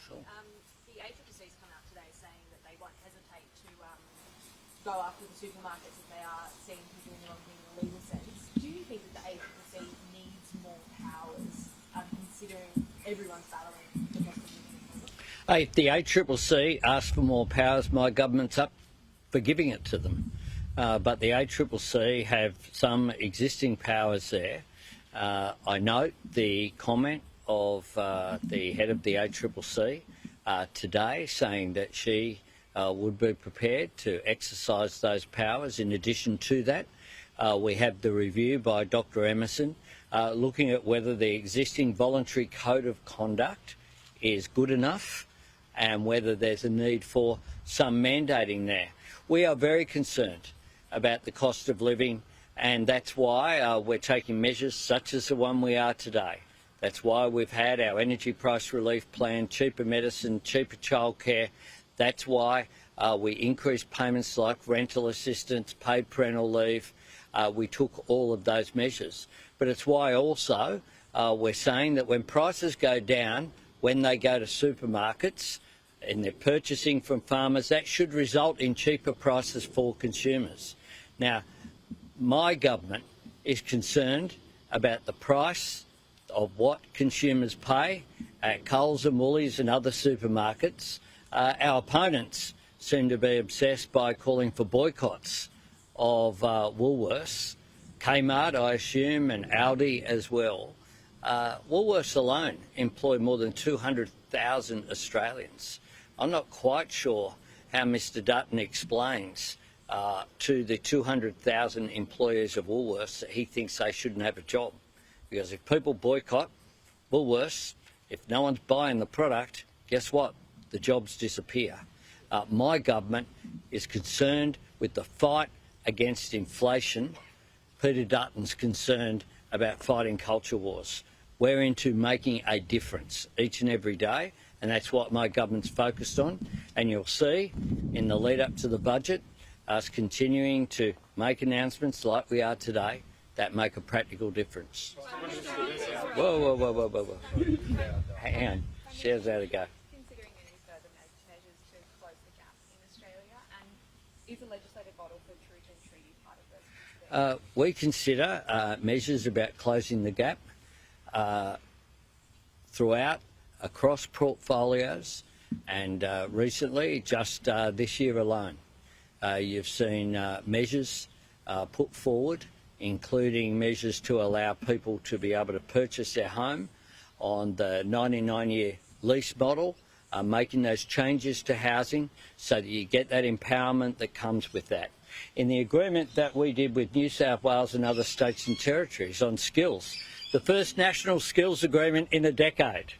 Cool. The ACCC's come out today saying that they won't hesitate to go after the supermarkets if they are seen to be doing the wrong thing in a legal sense. Do you think that the ACCC needs more powers, considering everyone's battling the cost of living? If the ACCC asks for more powers, my government's up for giving it to them. But the ACCC have some existing powers there. I note the comment of the head of the ACCC today saying that she would be prepared to exercise those powers. In addition to that, we have the review by Dr Emerson looking at whether the existing voluntary code of conduct is good enough and whether there's a need for some mandating there. We are very concerned about the cost of living, and that's why we're taking measures such as the one we are today. That's why we've had our energy price relief plan, cheaper medicine, cheaper childcare. That's why we increased payments like rental assistance, paid parental leave. We took all of those measures. But it's why also we're saying that when prices go down, when they go to supermarkets and they're purchasing from farmers, that should result in cheaper prices for consumers. Now, my government is concerned about the price of what consumers pay at Coles and Woolies and other supermarkets. Our opponents seem to be obsessed by calling for boycotts of Woolworths, Kmart, I assume, and ALDI as well. Woolworths alone employ more than 200,000 Australians. I'm not quite sure how Mr Dutton explains to the 200,000 employees of Woolworths that he thinks they shouldn't have a job. Because if people boycott Woolworths, if no one's buying the product, guess what? The jobs disappear. My government is concerned with the fight against inflation. Peter Dutton's concerned about fighting culture wars. We're into making a difference each and every day, and that's what my government's focused on. And you'll see in the lead up to the budget us continuing to make announcements like we are today that make a practical difference. Whoa. Hang on, shares out of go. Considering any further measures to close the gap in Australia, and is the legislative model for truth and treaty part of this? We consider measures about closing the gap throughout, across portfolios, and recently, just this year alone, you've seen measures put forward, including measures to allow people to be able to purchase their home on the 99-year lease model, making those changes to housing so that you get that empowerment that comes with that. In the agreement that we did with New South Wales and other states and territories on skills, the first national skills agreement in a decade.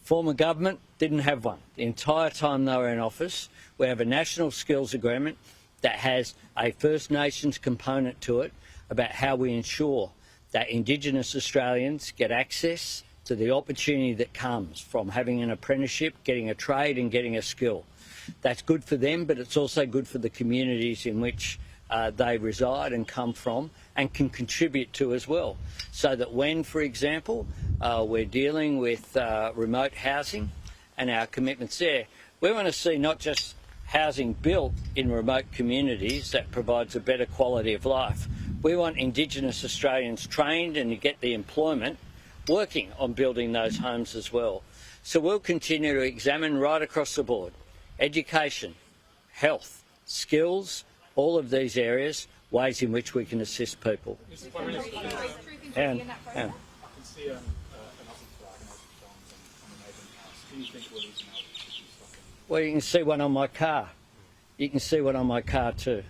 Former government didn't have one. The entire time they were in office, we have a national skills agreement that has a First Nations component to it about how we ensure that Indigenous Australians get access to the opportunity that comes from having an apprenticeship, getting a trade and getting a skill. That's good for them, but it's also good for the communities in which they reside and come from and can contribute to as well. So that when, for example, we're dealing with remote housing and our commitments there, we want to see not just housing built in remote communities that provides a better quality of life. We want Indigenous Australians trained and to get the employment working on building those homes as well. So we'll continue to examine right across the board, education, health, skills, all of these areas, ways in which we can assist people. And well, you can see one on my car. You can see one on my car too.